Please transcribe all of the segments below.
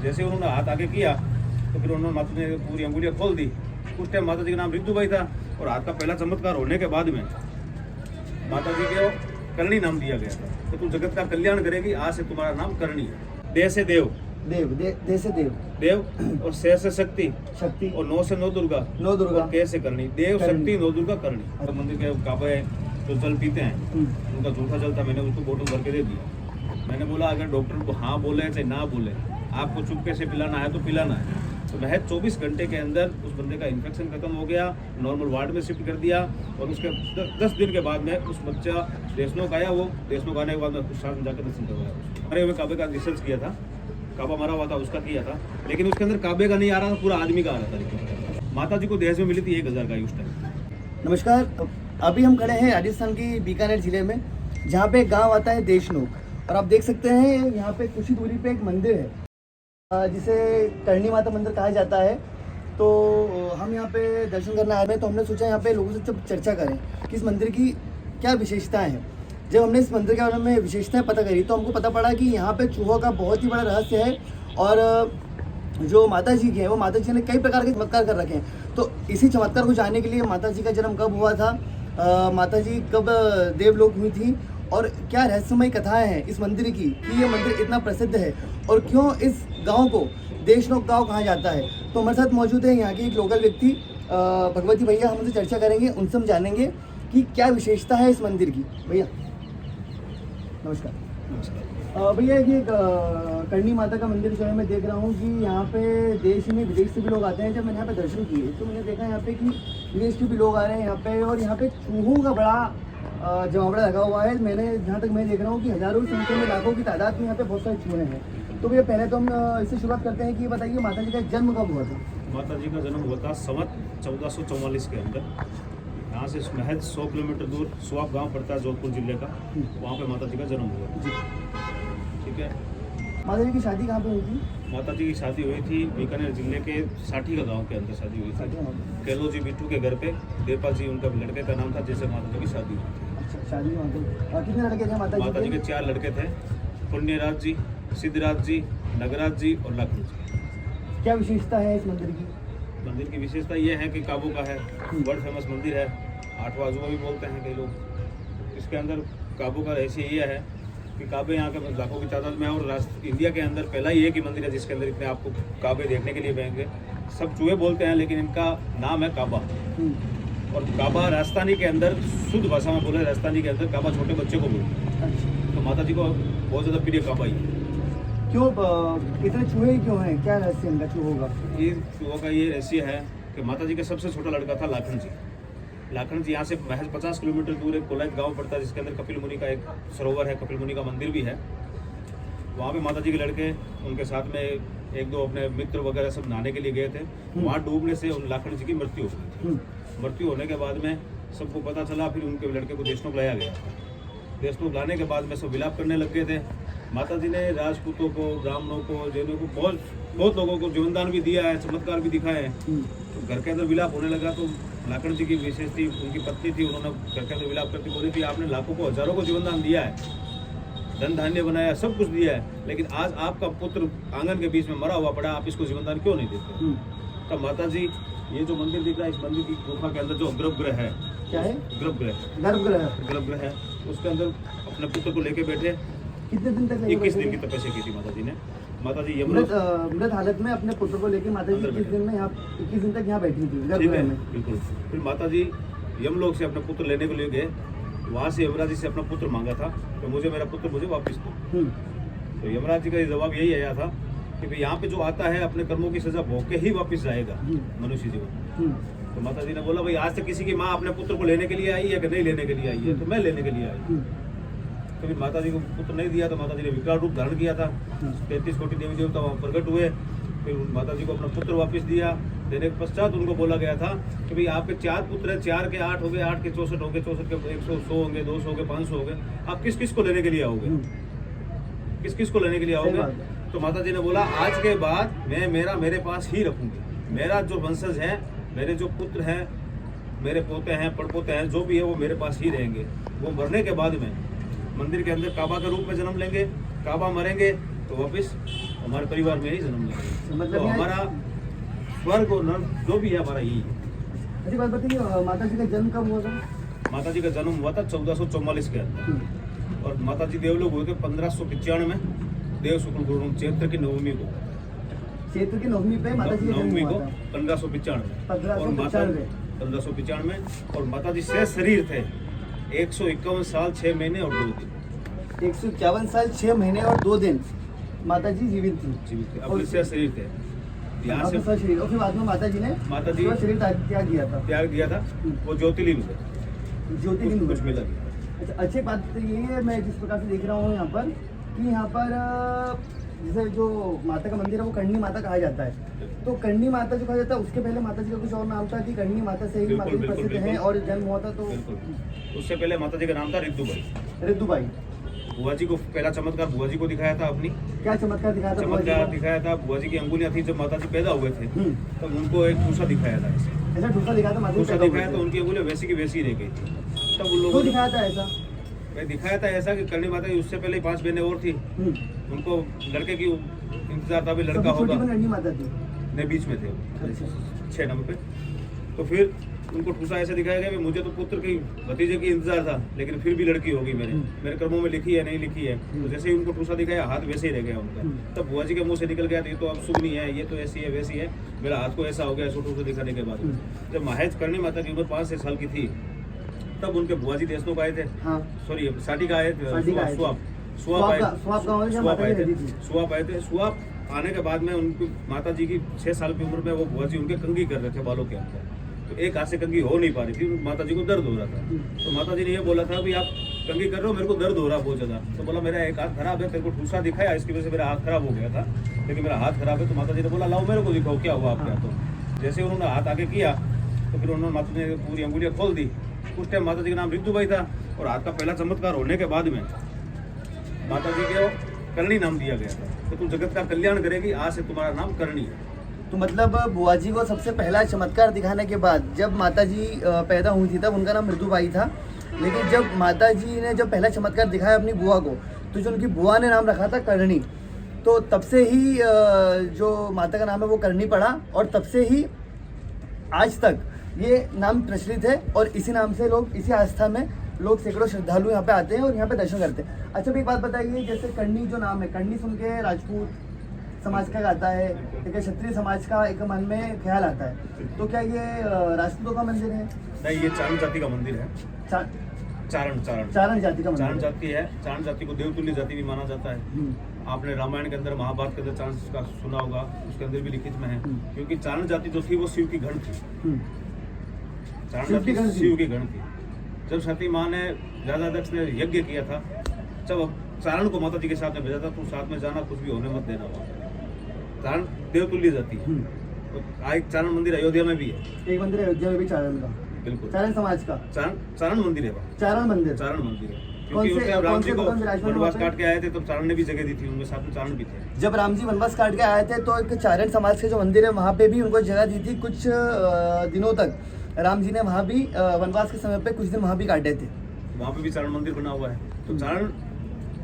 जैसे उन्होंने हाथ आगे किया तो फिर उन्होंने माता ने पूरी अंगुलियाँ खोल दी। उस टाइम माता जी का नाम रिद्धू था और हाथ का पहला चमत्कार होने के बाद में माता जी को करणी नाम दिया गया था। तो तू जगत का कल्याण करेगी, आज से तुम्हारा नाम करणी है। देह से देव, दे से देव और से शक्ति, शक्ति और नौ से नौ दुर्गा, और के से करणी। देव शक्ति नौ दुर्गा करणी। तो मंदिर के काबा है जो जल पीते हैं उनका जूठा जल था, मैंने उसको बोतल भर के दे दिया। मैंने बोला अगर डॉक्टर को हाँ बोले चाहे ना बोले, आपको चुपके से पिलाना है तो पिलाना है। तो महज 24 घंटे के अंदर उस बंदे का इन्फेक्शन खत्म हो गया, नॉर्मल वार्ड में शिफ्ट कर दिया। और उसके 10 दिन के बाद में उस बच्चा देशनोक आया। वो देशनोक आने के बाद में कुछ साथ में जाकर दर्शन करवाया। मरे हुए काबे का रिसर्च किया था, काबा मरा हुआ था उसका किया था, लेकिन उसके अंदर काबे का नहीं आ रहा था, पूरा आदमी का आ रहा था। माता जी को दहेज में मिली थी 1000 गाय उस टाइम। नमस्कार, अभी हम खड़े हैं राजस्थान की बीकानेर जिले में, जहाँ पे एक गांव आता है देशनोक। और आप देख सकते हैं यहाँ पे कुछ ही दूरी पे एक मंदिर है जिसे करणी माता मंदिर कहा जाता है। तो हम यहाँ पे दर्शन करने आए हैं, तो हमने सोचा यहाँ पे लोगों से जब चर्चा करें कि इस मंदिर की क्या विशेषताएं हैं। जब हमने इस मंदिर के बारे में विशेषताएं पता करी तो हमको पता पड़ा कि यहाँ पे चूहों का बहुत ही बड़ा रहस्य है। और जो माता जी की है वो माता जी ने कई प्रकार के चमत्कार कर रखे हैं। तो इसी चमत्कार को जानने के लिए माता जी का जन्म कब हुआ था, माता जी कब देवलोक हुई थी, और क्या रहस्यमय कथाएं हैं इस मंदिर की कि ये मंदिर इतना प्रसिद्ध है, और क्यों इस गांव को देशनोक गांव कहा जाता है। तो हमारे साथ मौजूद है यहाँ के एक लोकल व्यक्ति भगवती भैया। हम उनसे चर्चा करेंगे, उनसे हम जानेंगे कि क्या विशेषता है इस मंदिर की। भैया नमस्कार। नमस्कार। भैया ये करणी माता का मंदिर जो है मैं देख रहा हूँ कि यहाँ पे देश में विदेश से भी लोग आते हैं। जब मैंने यहाँ पे दर्शन किए तो मैंने देखा यहाँ पे कि विदेश के भी लोग आ रहे हैं यहाँ पे, और यहाँ पे चूहों का बड़ा जमावड़ा लगा हुआ है। मैंने जहाँ तक मैं देख रहा हूँ कि हजारों की संख्या में, लाखों की तादाद में यहाँ पे बहुत सारे चूहे हैं। तो भैया पहले तो हम इससे शुरुआत करते हैं कि ये बताइए माता जी का जन्म कब हुआ था। माता जी का जन्म हुआ था संवत 1444 के अंदर। यहाँ से महज 100 किलोमीटर दूर सुआब गांव पड़ता है जोधपुर जिले का, वहाँ पे माता जी का जन्म हुआ जी। ठीक है। माता जी की शादी कहाँ पे हुई थी। माता जी की शादी हुई थी बीकानेर जिले के साठी का गांव के अंदर शादी हुई थी। कैलो जी बिट्टू के घर पे देवपाल जी उनका लड़के का नाम था, जैसे माता जी की शादी हुई थी। अच्छा, शादी वहाँ पे कितने लड़के थे माता जी के? 4 लड़के थे, पुण्यराज जी, सिद्धराज जी, नगराज जी और लखन जी। क्या विशेषता है इस मंदिर की। मंदिर की विशेषता ये है कि काबू का है, वर्ल्ड फेमस मंदिर है, 8वां अजूबा भी बोलते हैं कई लोग। इसके अंदर काबू का रहस्य ये है कि काबे यहाँ के लाखों की तादाद में है, और इंडिया के अंदर पहला ही एक ही मंदिर है जिसके अंदर इतने आपको काबे देखने के लिए मिलेंगे। सब चूहे बोलते हैं लेकिन इनका नाम है काबा। और काबा राजस्थानी के अंदर, शुद्ध भाषा में बोले राजस्थानी के अंदर काबा छोटे बच्चे को बोलते हैं। तो माता जी को बहुत ज़्यादा प्रिय काबा ही है। क्यों इतने चूहे क्यों हैं, क्या रहस्य इनका चूहों का। ये चूहों का ये रहस्य है कि माता जी का सबसे छोटा लड़का था लाखन जी। लाखन जी यहाँ से महज 50 किलोमीटर दूर एक कोलायत गांव पड़ता है जिसके अंदर कपिल मुनि का एक सरोवर है, कपिल मुनि का मंदिर भी है। वहाँ पे माता जी के लड़के उनके साथ में 1-2 अपने मित्र वगैरह सब नहाने के लिए गए थे। वहाँ डूबने से उन लाखन जी की मृत्यु हो गई थी। मृत्यु होने के बाद में सबको पता चला, फिर उनके लड़के को देशनोक लाया गया। देशनोक लाने के बाद में सब विलाप करने लग गए थे। माता जी ने राजपूतों को, ब्राह्मणों को, जैनों को, बहुत लोगों को जीवनदान भी दिया है, चमत्कार भी दिखाए हैं। तो घर के अंदर विलाप होने लगा। तो लाखन जी की विशेष थी, उनकी पत्नी थी, उन्होंने घर के अंदर विलाप करती बोली थी आपने लाखों को, हजारों को जीवनदान दिया है, धन धान्य बनाया, सब कुछ दिया है, लेकिन आज आपका पुत्र आंगन के बीच में मरा हुआ पड़ा, आप इसको जीवनदान क्यों नहीं देते। तब माता जी, ये जो मंदिर दिख रहा है, इस मंदिर की गुफा के अंदर जो गर्भगृह है, क्या है, गर्भगृह है, उसके अंदर अपने पुत्र को लेके बैठे। कितने दिन तक 21 दिन की तपस्या की थी माता जी ने। माता जी मृत हालत में अपने पुत्र को लेकर माता जी 21 दिन में यहाँ 21 दिन तक यहाँ बैठी थी गर्भगृह में। बिल्कुल। फिर माता जी यमलोक से अपने पुत्र लेने के लिए गए। वहाँ से यमराज जी से अपना पुत्र मांगा था तो मुझे मेरा पुत्र मुझे वापस दो। तो यमराज जी का जवाब यही आया था कि भाई यहाँ पे जो आता है अपने कर्मों की सजा भोग के ही वापस जाएगा मनुष्य जीवन। तो माता जी ने बोला भाई आज तक किसी की माँ अपने पुत्र को लेने के लिए आई है कि नहीं लेने के लिए आई है, तो मैं लेने के लिए आई। तो फिर माता जी को पुत्र नहीं दिया तो माता जी ने विकराल रूप धारण किया था। 33 कोटि देवी देवता वहाँ प्रकट हुए। फिर माता जी को अपना पुत्र वापस दिया। देने के पश्चात उनको बोला गया था कि भाई आपके 4 पुत्र हैं, 4 के 8 हो गए, 8 के 64 हो गए, 64 के 100 होंगे, 200 हो गए, 500 हो गए, आप किस किस को लेने के लिए आओगे, किस किस को लेने के लिए आओगे। तो माता जी ने बोला आज के बाद मैं मेरे पास ही रखूंगी। मेरा जो वंशज है, मेरे जो पुत्र हैं, मेरे पोते हैं, पड़पोते हैं, जो भी है वो मेरे पास ही रहेंगे। वो मरने के बाद में मंदिर के अंदर काबा के रूप में जन्म लेंगे, काबा मरेंगे तो वापस हमारे परिवार में ही जन्म लिया। मतलब तो यहाँ- हमारा स्वर्ग और नर्क जो भी है हमारा यही है। अच्छी बात बताइए, माता जी का जन्म कब हुआ था? माता जी का जन्म हुआ था 1444 के अंदर, हम्म, और माता जी देवलोक हुए थे 1595 में, देव शुक्ल गुरु चैत्र की नवमी को। चैत्र की नवमी पे माता जी का नवमी जन्म को हुआ था। 1595 और माता 1595 और माता जी से शरीर थे 151 साल 6 महीने और 2 दिन 151 साल 6 महीने और 2 दिन माता जी जीवित थी। जीवित थे, अपने से शरीर थे। यहाँ अपने से साथ शरीर, और फिर बाद में माता जी ने माता जी- पूरा शरीर त्याग दिया था। त्याग दिया था, वो ज्योतिर्लिंग थे, ज्योतिर्लिंग कुछ हुआ। मिला नहीं। अच्छा, अच्छी बात तो ये है, मैं जिस प्रकार से देख रहा हूँ यहाँ पर कि यहाँ पर जैसे जो माता का मंदिर है वो करणी माता कहा जाता है। तो करणी माता जो कहा जाता है, उसके पहले माता जी का कुछ और नाम था कि करणी माता से ही बिल्कुल, माता जी बिल्कुल, प्रसिद्ध बिल्कुल। हैं और जन्म हुआ था? तो बिल्कुल, उससे पहले माता जी का नाम था रिद्दुबाई। रिद्दुबाई। बुआ जी को पहला चमत्कार बुआ जी को दिखाया था अपनी, क्या चमत्कार दिखाया था? चमत्कार दिखाया था बुआ जी की अंगुलियां थी जब माता जी पैदा हुए थे, हम्म, तब उनको एक ठूसा दिखाया था ऐसे। ऐसा ठूसा दिखाया था माता जी ठूसा पैदा हुए दिखाया थे। तो उनकी अंगुलियां वैसी की वैसी रह गई थी। तब उन क्यों लोगों ने दिखाया था ऐसा? दिखाया था ऐसा कि करणी माता जी उससे पहले ही 5 बहनें और थी, हम्म, उनको लड़के की इंतजार था, भी लड़का सबसे छोटी होगा, में करणी माता थी। ने बीच में थे अच्छा। 6 नंबर पे। तो फिर उनको ठूसा ऐसे दिखाया गया कि मुझे तो पुत्र की भतीजे की इंतजार था, लेकिन फिर भी लड़की होगी मेरे कर्मों में लिखी है नहीं लिखी है। तो जैसे ही उनको ठूसा दिखाया हाथ वैसे ही रह गया उनका। तब बुआ जी के मुंह से निकल गया, ये तो अब शुभ नहीं है, ये तो ऐसी है वैसी है, मेरा हाथ को ऐसा हो गया ऐसा ठूसा दिखाने के बाद। जब महज करणी माता की उम्र 5 साल की थी, तब उनके बुआ जी देशनों आए थे, हाँ, सॉरी साटिका आए थे, साटिका आए थे। सुआप आए स्वाप गाँव में जब सुआप माता आए जी थे, रहती थी। सुआप आए थे। सुआप आने के बाद में उनकी माता जी की 6 साल की उम्र में वो बुआ जी उनके कंघी कर रहे थे बालों के अंदर। तो एक हाथ से कंघी हो नहीं पा रही थी, माता जी को दर्द हो रहा था। तो माता जी ने ये बोला था कि आप कंघी कर रहे हो, मेरे को दर्द हो रहा बहुत ज़्यादा। तो बोला मेरा एक हाथ खराब है, तेरे को ठूसा दिखाया इसकी वजह से मेरा हाथ खराब हो गया था, लेकिन मेरा हाथ खराब है। तो माता जी ने बोला लाओ मेरे को दिखाओ क्या हुआ आपके हाथों। जैसे उन्होंने हाथ आगे किया तो फिर उन्होंने माता जी ने पूरी अंगुलियाँ खोल दी। उस टाइम माता जी का नाम रिद्दुबाई था, और हाथ का पहला चमत्कार होने के बाद में माता जी को करणी नाम दिया गया था। तो तू जगत का कल्याण करेगी, आज से तुम्हारा नाम करणी है। तो मतलब बुआ जी को सबसे पहला चमत्कार दिखाने के बाद जब माता जी पैदा हुई थी तब उनका नाम मृदुबाई था, लेकिन जब माता जी ने जब पहला चमत्कार दिखाया अपनी बुआ को, तो जो उनकी बुआ ने नाम रखा था करणी, तो तब से ही जो माता का नाम है वो करणी पड़ा, और तब से ही आज तक ये नाम प्रचलित है। और इसी नाम से लोग, इसी आस्था में लोग सैकड़ों श्रद्धालु यहाँ पे आते हैं और यहाँ पे दर्शन करते हैं। अच्छा, भी एक बात बताइए, जैसे करणी जो नाम है, करणी सुन के राजपूत समाज का आता है, एक क्षत्रिय समाज का एक मन में ख्याल आता है, तो क्या ये राजपूतों का मंदिर है? नहीं, ये चारण जाति का मंदिर है। चा, चारण चारण जाति का चारण मंदिर है। जाति है। चारण जाति को देवतुल्य जाति भी माना जाता है। आपने रामायण के अंदर, महाभारत के अंदर चारण का सुना होगा, उसके अंदर भी लिखित में है। क्योंकि चारण जाति जो थी वो शिव की गण थी। चारण शिव की जाति गण थी। शिव की गण थी। जब सती माँ ने राजाध्यक्ष ने यज्ञ किया था, जब चारण को माता जी के साथ में भेजा था, तू साथ में जाना, कुछ भी होने मत देना। वहाँ चारण देवतुल्य जाति है। तो एक चारण मंदिर अयोध्या में भी है। एक मंदिर अयोध्या में भी चारण का, बिल्कुल चारण समाज का चारण मंदिर है वहाँ। चारण मंदिर। चारण मंदिर है। कौन क्योंकि से- उस टाइम राम कौन जी से को भगवान विराजमान वनवास वहाँ पे? काट के आए थे, तब चारण ने भी जगह दी थी, उनके साथ में चारण भी थे। जब राम जी वनवास काट के आए थे तो एक चारण समाज के जो मंदिर है वहाँ पे भी उनको जगह दी थी। कुछ दिनों तक राम जी ने वहाँ भी वनवास के समय पे कुछ दिन वहाँ भी काटे थे। वहाँ पे भी चारण मंदिर बना हुआ है। तो चारण,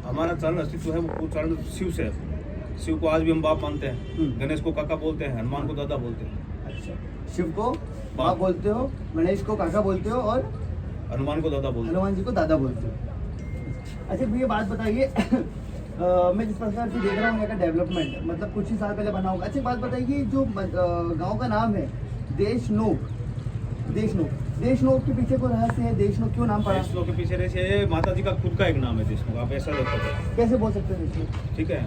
हमारा चारण अस्तित्व है वो चारण शिव से है। शिव को आज भी हम बाप मानते हैं, गणेश को काका बोलते हैं, हनुमान को दादा बोलते हैं। अच्छा, शिव को बाप बोलते हो, गणेश को काका बोलते हो, और हनुमान को दादा बोलते हैं। हनुमान जी को दादा बोलते हो। अच्छा भैया, बात बताइए मैं जिस प्रकार से देख रहा हूँ यहाँ का डेवलपमेंट, मतलब कुछ ही साल पहले बना होगा। अच्छा, बात बताइए, जो गांव का नाम है देशनोक, देशनोक के पीछे कोई रहस्य है? देशनोक क्यों नाम पड़ा? देशनोक के पीछे रहे, माता जी का खुद का एक नाम है देशनोक। आप ऐसा देख सकते हैं, कैसे बोल सकते हैं देशनोक? ठीक है।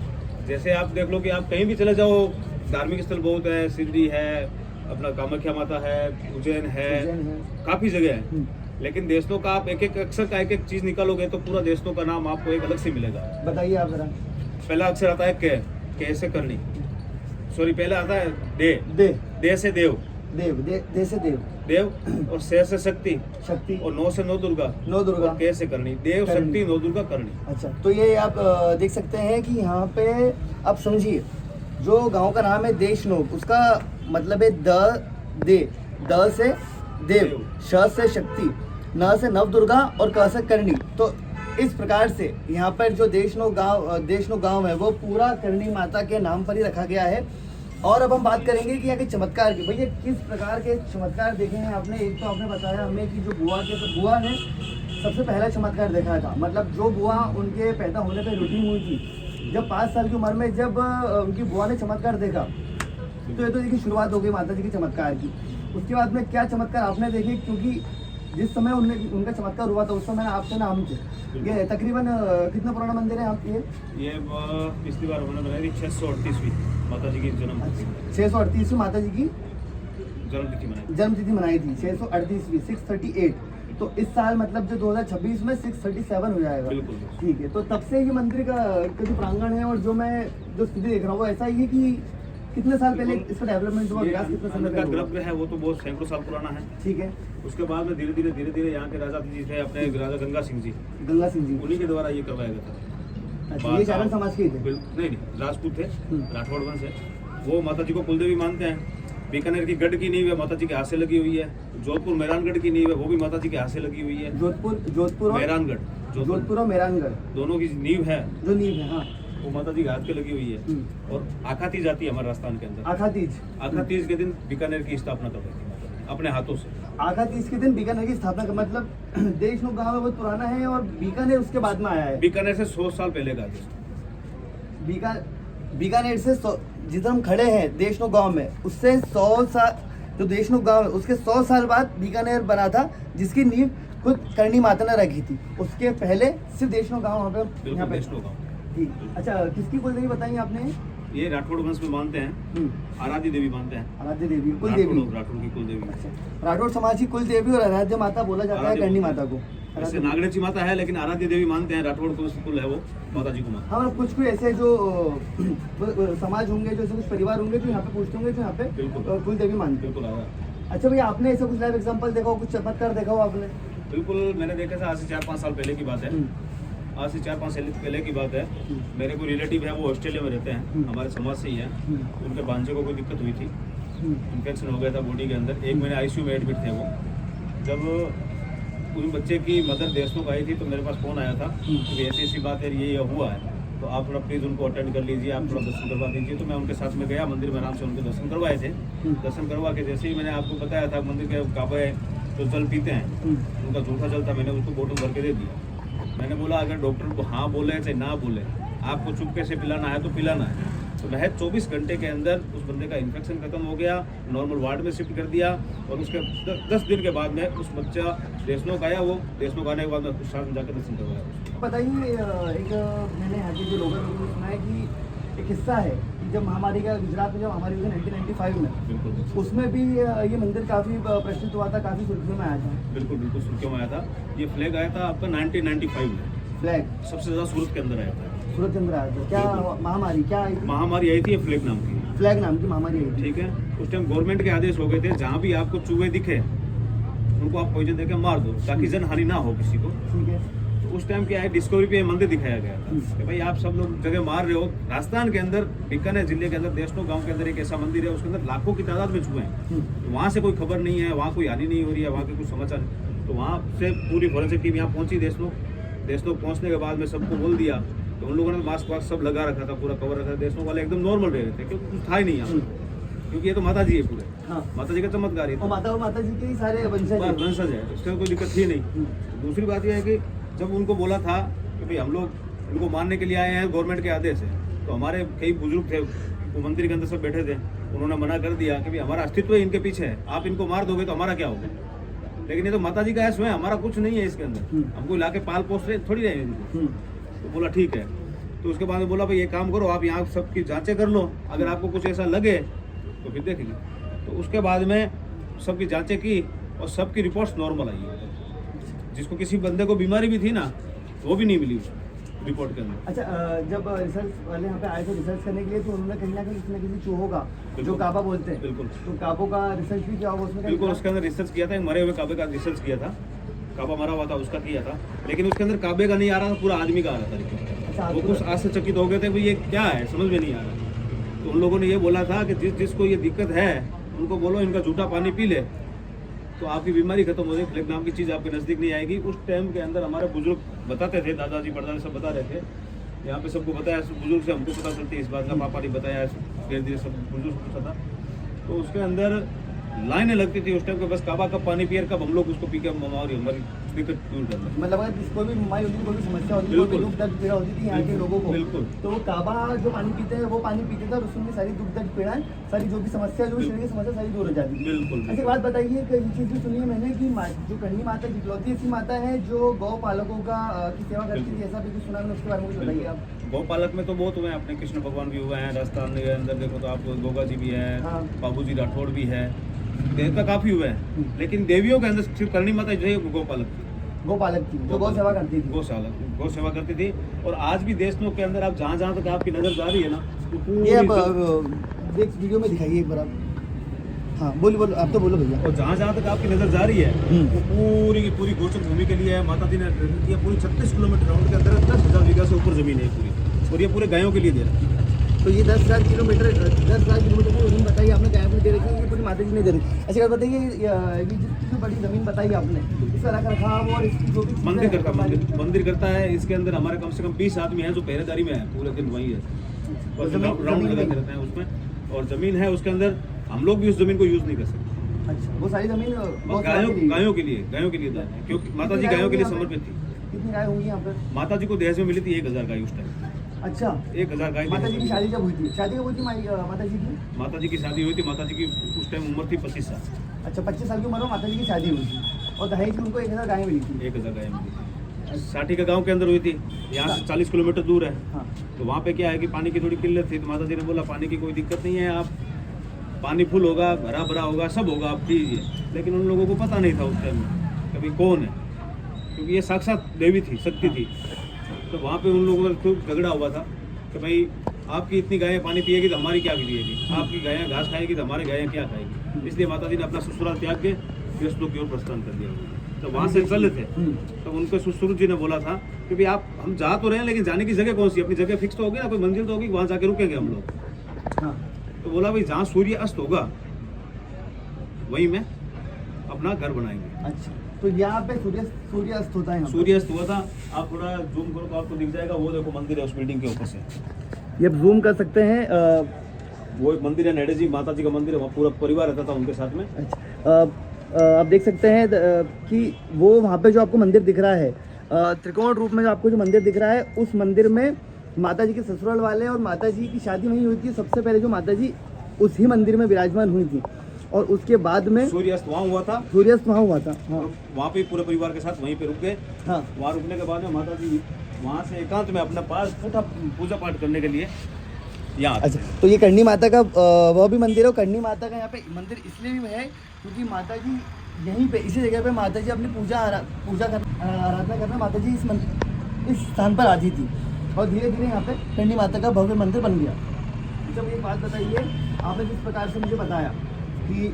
जैसे आप देख लो कि आप कहीं भी चले जाओ, धार्मिक स्थल बहुत है, सिद्धि है, अपना कामाख्या माता है, उज्जैन है, उज्जैन है। काफी जगह है। लेकिन देशनोक का आप एक एक अक्षर का एक एक चीज निकालोगे तो पूरा देशनोक का नाम आपको एक अलग से मिलेगा। बताइए आप जरा। पहला अक्षर आता है के से करनी, सॉरी पहला आता है दे से देव, दे से देव, और से शक्ति, शक्ति, और नौ से नौ दुर्गा, दुर्गा, के से करनी, देव करनी। शक्ति नौ दुर्गा करनी। अच्छा, तो ये आप देख सकते हैं कि यहाँ पे आप समझिए, जो गांव का नाम है देशनोक, उसका मतलब है द से देव, श से शक्ति, न से नव दुर्गा और क से करनी। तो इस प्रकार से यहाँ पर जो देशनोक गांव है वो पूरा करणी माता के नाम पर ही रखा गया है। और अब हम बात करेंगे कि यहाँ के चमत्कार की। भैया किस प्रकार के चमत्कार देखे हैं आपने? एक तो आपने बताया हमें कि जो बुआ ने सबसे पहला चमत्कार देखा था, मतलब जो बुआ उनके पैदा होने पर रूठी हुई थी, जब 5 साल की उम्र में जब उनकी बुआ ने चमत्कार देखा, तो ये तो देखिए शुरुआत हो गई माता जी के चमत्कार की। उसके बाद में क्या चमत्कार आपने देखे? क्योंकि जिस समय उनका चमत्कार हुआ था उस समय आपसे ना हम थे। ये तकरीबन कितना पुराना मंदिर है आपके? ये पिछली बार उन्होंने बनाई थी 638वीं माता जी की जन्म 638वीं माता जी की जन्मतिथि मनाई थी 638वीं 638। तो इस साल मतलब जो 2026 में 637 हो जाएगा। ठीक है, तो तब से ये मंदिर का जो प्रांगण है और जो स्थिति देख रहा हूँ वो ऐसा ही है कि कितने साल पहले इसका डेवलपमेंट हुआ? विकास कितने समय का गर्भगृह है वो तो बहुत सैकड़ों साल पुराना है। ठीक है, उसके बाद में धीरे धीरे यहाँ के राजा जी थे अपने राजा गंगा सिंह जी उन्हीं के द्वारा ये करवाया गया था। अच्छा, ये चारण समाज के थे? नहीं, राजपूत थे, राठौड़ वंश है। वो माता जी को कुलदेवी मानते हैं। बीकानेर की गढ़ की नींव है माता जी के हाथ से लगी हुई है। जोधपुर मेहरानगढ़ की नींव है वो भी माता जी के हाथ से लगी हुई है। जोधपुर और मेहरानगढ़ दोनों की नींव है, जो नींव है, हाँ, वो माता जी के हाथ के लगी हुई है। और आखातीज आती है हमारे राजस्थान के अंदर। आखातीज के दिन बीकानेर की स्थापना कर रही थी अपने हाथों से। आखातीज के दिन बीकानेर की स्थापना का मतलब देशनोक गांव है बहुत पुराना है और बीकानेर उसके बाद में आया है। बीकानेर से 100 साल पहले का बीकानेर से जिधर हम खड़े हैं देशनोक गांव में, उससे 100 साल जो देशनोक गांव है उसके 100 साल बाद बीकानेर बना था, जिसकी नींव खुद करणी माता ने रखी थी। उसके पहले सिर्फ देशनोक गांव वहाँ पे, यहाँ पे देशनोक गांव। अच्छा, किसकी कुलदेवी बताई आपने? ये राठौड़ वंश में मानते हैं, आराध्य देवी मानते हैं। आराध्य देवी कुलदेवी, राठौड़ की कुलदेवी। अच्छा, राठौड़ समाज की कुलदेवी और आराध्य माता बोला जाता है करणी माता को। ऐसे नागरेची माता है लेकिन आराध्य देवी मानते हैं, राठौड़ कुल है वो माता जी को मानते हैं। हाँ, कुछ ऐसे जो समाज होंगे, जो कुछ परिवार होंगे जो यहाँ पे पूछते होंगे, जो यहाँ पे कुलदेवी मानते हैं। बिल्कुल। अच्छा भैया, आपने ऐसा कुछ लाइव एग्जांपल देखा हो, कुछ चमत्कार देखा हो आपने? बिल्कुल, मैंने देखा था। आज से 4-5 साल पहले की बात है। आज से 4-5 साल पहले की बात है। मेरे कोई रिलेटिव है, वो ऑस्ट्रेलिया में रहते हैं, हमारे समाज से ही है। उनके भांजे को कोई दिक्कत हुई थी, इन्फेक्शन हो गया था बॉडी के अंदर। 1 महीने आईसीयू में एडमिट थे वो। जब उस बच्चे की मदर देशनोक आई थी तो मेरे पास फ़ोन आया था कि ऐसी बात है, ये हुआ है, तो आप थोड़ा प्लीज़ उनको अटेंड कर लीजिए, आप थोड़ा दर्शन करवा दीजिए। तो मैं उनके साथ में गया मंदिर में, आराम से उनके दर्शन करवाए थे। दर्शन करवा के जैसे ही मैंने आपको बताया था मंदिर के काबा है तो जल पीते हैं, उनका जूठा जल था, मैंने उसको बोतल भर के दे दिया। मैंने बोला अगर डॉक्टर को हाँ बोले चाहे ना बोले, आपको चुपके से पिलाना है तो पिलाना है। तो महज 24 घंटे के अंदर उस बंदे का इन्फेक्शन खत्म हो गया, नॉर्मल वार्ड में शिफ्ट कर दिया। और उसके 10 दिन के बाद में उस बच्चा देशनोक आया। वो देशनोक आने के बाद में कुछ साथ में जाकर दर्शन करवाया। बताइए, एक मैंने यहाँ के जो लोगों ने सुना है कि एक किस्सा है कि जब महामारी का गुजरात में जब महामारी हुई 1995 में, बिल्कुल, उसमें भी ये मंदिर काफ़ी प्रचलित हुआ था, काफ़ी सुर्खियों में आया था। बिल्कुल सुर्खियों में आया था। ये फ्लैग आया था आपका 1995 में। फ्लैग सबसे ज़्यादा सूरत के अंदर आया था। सूरत के अंदर आया था। क्या महामारी क्या आई थी? महामारी आई थी फ्लैग नाम की महामारी आई थी। ठीक है, उस टाइम गवर्नमेंट के आदेश हो गए थे, जहाँ भी आपको चूहे दिखे उनको आप पॉइजन देकर मार दो ताकि जनहानि ना हो किसी को। ठीक है, तो उस टाइम क्या है, डिस्कवरी पे मंदिर दिखाया गया था कि भाई आप सब लोग जगह मार रहे हो। राजस्थान के अंदर बीकानेर जिले के अंदर देशनोक गांव के अंदर एक ऐसा मंदिर है, उसके अंदर लाखों की तादाद में चूहे हैं। तो वहाँ से कोई खबर नहीं है, वहाँ कोई हानि नहीं हो रही है, वहाँ के कुछ समाचार। तो वहाँ से पूरी फॉरेंसिक टीम यहाँ पहुंची देशनोक पहुँचने के बाद में सबको बोल दिया। तो उन लोगों ने मास्क वास्क सब लगा रखा था, पूरा कवर रखा था। देशनोक वाले एकदम नॉर्मल रह रहे थे, क्योंकि कुछ था ही नहीं यहाँ, क्योंकि ये तो माता जी है पूरे। हाँ, माता जी का चमत्कार है। माता जी के ही सारे वंशज है, उसका कोई दिक्कत थी नहीं। दूसरी बात यह है कि जब उनको बोला था कि भाई हम लोग इनको मारने के लिए आए हैं, गवर्नमेंट के आदेश है, तो हमारे कई बुजुर्ग थे वो मंदिर के अंदर सब बैठे थे, उन्होंने मना कर दिया कि भाई हमारा अस्तित्व ही इनके पीछे है, आप इनको मार दोगे तो हमारा क्या होगा। लेकिन ये तो माता जी का है स्वयं, हमारा कुछ नहीं है इसके अंदर, हमको ला के पाल पोस रहे थोड़ी रहे इनको। तो बोला ठीक है। तो उसके बाद बोला भाई ये काम करो, आप यहाँ सबकी जांचें कर लो, अगर आपको कुछ ऐसा लगे तो फिर देखेंगे। तो उसके बाद में सबकी जांचें की और सबकी रिपोर्ट्स नॉर्मल आई है। जिसको किसी बंदे को बीमारी भी थी ना, वो भी नहीं मिली उस रिपोर्ट के अंदर। अच्छा, जब रिसर्च वाले यहाँ पे आए थे रिसर्च करने के लिए, तो उन्होंने कहीं ना कहीं किसी न किसी चूहों का, जो काबा बोलते हैं, बिल्कुल, तो काबों का रिसर्च भी किया होगा उसमें? बिल्कुल, उसके अंदर रिसर्च किया था, मरे हुए काबे का रिसर्च किया था। काबा मरा हुआ था उसका किया था, लेकिन उसके अंदर काबे का नहीं आ रहा था, पूरा आदमी का आ रहा था रिपोर्ट। वो कुछ आश्चर्यचकित हो गए थे कि ये क्या है, समझ में नहीं आ रहा। तो उन लोगों ने ये बोला था कि जिसको ये दिक्कत है उनको बोलो इनका जूठा पानी पी ले तो आपकी बीमारी खत्म हो जाएगी, फ्लैग नाम की चीज़ आपके नज़दीक नहीं आएगी। उस टाइम के अंदर हमारे बुजुर्ग बताते थे, दादाजी परदादा सब बता रहे थे। यहाँ पे सबको बताया, बुजुर्ग से हमको पता चलती है इस बात का, पापा ने बताया, धीरे धीरे सब बुजुर्ग को पता था। तो उसके अंदर लाइनें लगती थी उस टाइम पे, बस काबा कब पानी पियर कब हम लोग उसको पी के हमारी दिक्कत दूर कर लें। मतलब अगर कोई भी बीमारी होती थी, कोई भी समस्या होती थी, कोई भी दुख दर्द पीड़ा होती थी यहाँ के लोगों को, बिल्कुल। तो वो काबा जो पानी पीते हैं वो पानी पीते थे और उसमें सारी दुख दर्द पीड़ाएं, सारी जो भी समस्या, जो शरीर की समस्या सारी दूर हो जाती थी। बिल्कुल। ऐसी बात बताइए कि ये चीज़ भी सुनी है मैंने कि जो करनी माता की इकलौती ऐसी माता है जो गौ पालकों का की सेवा करती थी, ऐसा भी कुछ सुना मैंने, उसके बारे में कुछ बताइए आप। गौपालक में तो बहुत हुए हैं अपने, कृष्ण भगवान भी हुए हैं, राजस्थान के अंदर देखो तो आप गोगा जी भी है, हाँ। बाबूजी राठौड़ भी है, देवता काफी हुए हैं, लेकिन देवियों के अंदर सिर्फ करनी माता जो है वो गौपालक थी, गोपालक थी जो गौ सेवा करती थी। गौ सेवा करती थी। और आज भी देशों के अंदर आप जहाँ जहाँ तक आपकी नजर जा रही है ना, वो पूरी ये अब देख वीडियो में दिखाइए एक बार आप। हाँ बोलो बोलो, आप तो बोलो भैया। और जहाँ जहाँ तक आपकी नजर जा रही है वो पूरी की पूरी गोचर भूमि के लिए है। माता जी ने किया पूरी 36 किलोमीटर राउंड के अंदर 10,000 बीघा से ऊपर जमीन है पूरी, और ये पूरे गायों के लिए दे रहा है। तो ये 10,000 किलोमीटर की जमीन बताइए आपने, गायों को दे रखी है, ये पूरी माता जी ने दे रखी। अच्छा बात बताइए, ये जितनी बड़ी जमीन बताई आपने, इसका रख रखाव और इसकी जो भी चीज़ें मंदिर हैं, करता मंदिर करता है। इसके अंदर हमारे कम से कम 20 आदमी हैं जो पहरेदारी में है, पूरे दिन वही है, बस राउंड लगाते रहते हैं उसमें। और जमीन है उसके अंदर, हम लोग भी उस जमीन को यूज नहीं कर सकते। अच्छा वो सारी जमीन गायों के लिए दान है, क्योंकि माता जी गायों के लिए समर्पित थी। कितनी गाय होंगी यहाँ पर? माता जी को दहेज में मिली थी 1000 गाय उस टाइम। अच्छा 1000 गाय माता जी की शादी जब हुई थी, शादी कब हुई थी माता जी की? माता जी की शादी हुई थी, माता जी की उस टाइम उम्र थी 25 साल। अच्छा 25 साल की उम्र में माता जी की शादी हुई थी और दहेज में उनको 1000 गाय मिली थी। 1000 गाय मिली थी। साठी का गांव के अंदर हुई थी, यहाँ से 40 किलोमीटर दूर है। हाँ तो वहाँ पे क्या है कि पानी की थोड़ी किल्लत थी, तो माता जी ने बोला पानी की कोई दिक्कत नहीं है, आप पानी फुल होगा, भरा भरा होगा, सब होगा, आप पीजिए। लेकिन उन लोगों को पता नहीं था उस टाइम में कभी कौन है, क्योंकि ये साक्षात देवी थी, शक्ति थी। तो वहाँ पे उन लोगों का खूब झगड़ा हुआ था कि भाई आपकी इतनी गायें पानी पिएगी तो हमारी क्या पिएगी, आपकी गायें घास खाएगी तो हमारी गायें क्या खाएगी। इसलिए माता जी ने अपना ससुराल त्याग के व्यस्तों की ओर प्रस्थान कर दिया। तो वहाँ से चले थे, तो उनको सुश्रुत जी ने बोला था कि भाई आप, हम जा तो रहे हैं लेकिन जाने की जगह कौन सी, अपनी जगह फिक्स तो होगी ना, कोई मंजिल तो होगी, वहाँ जाके रुकेंगे हम लोग। हाँ तो बोला भाई जहाँ सूर्य अस्त होगा वहीं में अपना घर बनाएंगे। अच्छा तो यहाँ पे सूर्य अस्त होता है? सूर्य अस्त हुआ था, आप थोड़ा जूम करो तो आपको दिख जाएगा, वो देखो मंदिर है उस बिल्डिंग के ऊपर से, ये जूम कर सकते हैं। वो एक मंदिर है, नेडे जी माता जी का मंदिर है, वहाँ पूरा परिवार रहता था उनके साथ में। अच्छा आप देख सकते हैं कि वो वहाँ पे जो आपको मंदिर दिख रहा है, त्रिकोण रूप में जो आपको जो मंदिर दिख रहा है, उस मंदिर में माता जी के ससुराल वाले और माता जी की शादी वहीं हुई थी। सबसे पहले जो माता जी उसी मंदिर में विराजमान हुई थी और उसके बाद में सूर्यास्त वहाँ हुआ था। सूर्यास्त वहाँ हुआ था। हाँ वहाँ पे पूरे परिवार के साथ वहीं पे रुक गए। हाँ वहाँ रुकने के बाद में माता जी वहाँ से एकांत में अपना पास पूजा पाठ करने के लिए यहाँ। अच्छा तो ये करनी माता का वह भी मंदिर है। करनी माता का यहाँ पे मंदिर इसलिए भी है क्योंकि माता जी यहीं पे इसी जगह पे माता जी अपनी आराधना करना माता जी इस स्थान पर आती थी और धीरे धीरे यहाँ पे करनी माता का भव्य मंदिर बन गया। जब एक बात बताइए, आपने जिस प्रकार से मुझे बताया कि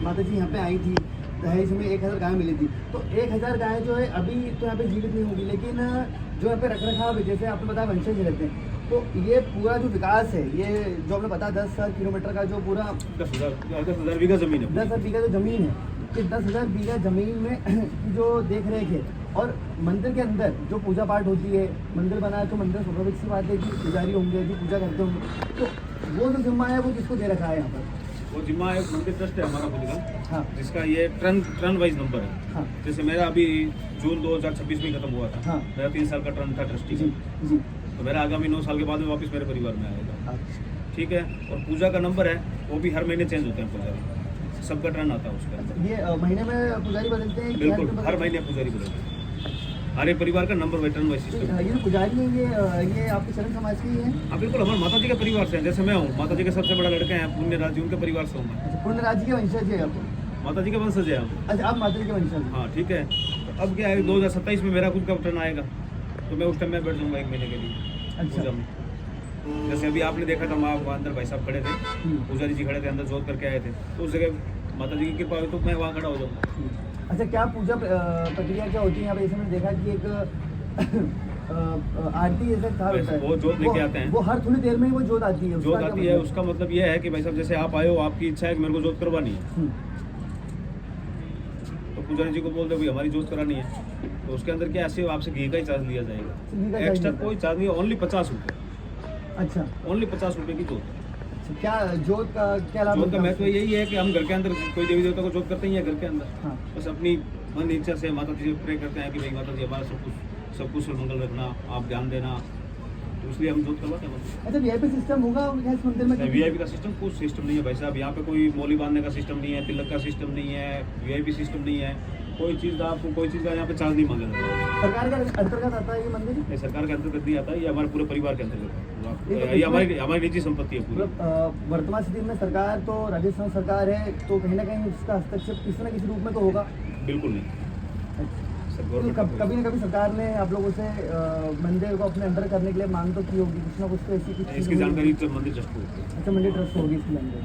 माता जी यहाँ पे आई थी, दहेज में 1000 गाय मिली थी, तो 1000 गाय जो है अभी तो यहाँ पे जीवित नहीं होगी, लेकिन जो यहाँ पे रख रखाव है, जैसे आपने बताया वंशज रहते हैं, तो ये पूरा जो विकास है, ये जो आपने बताया 10,000 किलोमीटर का जो पूरा 10,000 बीघा जमीन है, 10,000 बीघा जो जमीन है, कि 10,000 बीघा जमीन में जो देख रेख है और मंदिर के अंदर जो पूजा पाठ होती है, मंदिर बना है तो मंदिर स्वाभाविक सी बात है कि पुजारी होंगे जो पूजा करते होंगे, तो वो जो जिम्मा है वो किसको दे रखा है यहाँ पर? वो जिम्मा एक मंदिर ट्रस्ट है हमारा खुद का, हाँ जिसका ये टर्न वाइज नंबर है। हाँ जैसे मेरा अभी जून 2026 में खत्म हुआ था, हाँ मेरा 3 साल का टर्न था ट्रस्टी जी का, जी तो मेरा आगामी 9 साल के बाद में वापस मेरे परिवार में आएगा। अच्छा। ठीक है, और पूजा का नंबर है वो भी हर महीने चेंज होते हैं पुजारी, सबका टर्न आता है उसका। ये महीने में पुजारी बदलते हैं? बिल्कुल, हर महीने पुजारी बदलते हैं, हर एक परिवार का number by turn wise system. ये जो पुजारी है ये आपके शरण समाज के ही हैं? हाँ बिल्कुल, हमारे माता जी के परिवार से हैं, जैसे मैं हूँ, माता जी के सबसे बड़ा लड़के हैं पुण्य राज्य, उनके परिवार से हूँ मैं। अच्छा, पूर्ण राज्य के वंशज है आप? माता जी के वंशज है हम। अच्छा आप माता जी के वंशज हैं। हाँ ठीक है, तो अब क्या है 2027 में मेरा खुद का टर्न आएगा, तो मैं उस टाइम में बैठ जाऊँगा 1 महीने के लिए अच्छा। पूजा में। जैसे अभी आपने देखा था वहाँ अंदर भाई साहब खड़े थे, पुजारी जी खड़े थे, अंदर जोत करके आए थे, तो उस जगह माता जी की कृपा हुई तो मैं वहाँ खड़ा हो जाऊँगा। अच्छा क्या पूजा प्रक्रिया क्या होती है यहाँ पे? जैसे मैंने देखा कि एक आरती जैसा था होता है, वो जोत लेके आते हैं, वो हर थोड़ी देर में ही वो जोत आती है। जोत आती है, उसका मतलब ये है कि भाई साहब जैसे आप आए हो, आपकी इच्छा है कि मेरे को जोत करवानी है, तो पुजारी जी को बोल दो भाई हमारी जोत करानी है, तो उसके अंदर क्या ऐसे आपसे घी का ही चार्ज लिया घी का जाएगा, charge एक्स्ट्रा लेता है। कोई चार्ज नहीं, ओनली 50 रुपये, अच्छा ओनली 50 रुपये की जोत है। अच्छा, क्या जोत का क्या लाभ जोत होता का है महत्व उसमें? यही है कि हम घर के अंदर कोई देवी देवता को जोत करते ही है घर के अंदर, हाँ बस अपनी मन इच्छा से माता जी से प्रे करते हैं कि भाई माता जी हमारा सब कुछ मंगल रखना, आप ध्यान देना, तो इसलिए हम जोत करवाते हैं। अच्छा, वीआईपी सिस्टम होगा क्या इस मंदिर में? वीआईपी का सिस्टम कुछ सिस्टम नहीं है भाई साहब, यहाँ पे कोई मौली बांधने का सिस्टम नहीं है, तिलक का सिस्टम नहीं है, वीआईपी सिस्टम नहीं है, कोई चीज़ का आपको कोई चीज़ का यहाँ पे चार्ज नहीं मांगा जाता। सरकार के अंतर्गत आता है ये मंदिर? ये सरकार के अंतर्गत नहीं आता है, ये हमारे पूरे परिवार के अंतर्गत ये तो है, ये हमारी निजी संपत्ति है पूरी। मतलब वर्तमान स्थिति में सरकार तो राजस्थान सरकार है, तो कहीं ना कहीं इसका हस्तक्षेप किसी न किसी रूप में तो होगा। बिल्कुल नहीं सर, तो गवर्नमेंट कभी न कभी सरकार ने आप लोगों से मंदिर को अपने अंडर करने के लिए मांग तो की होगी, कुछ ना कुछ तो ऐसी कुछ इसकी जानकारी जब मंदिर ट्रस्ट को होती है। अच्छा, मंदिर ट्रस्ट होगी इसके अंदर।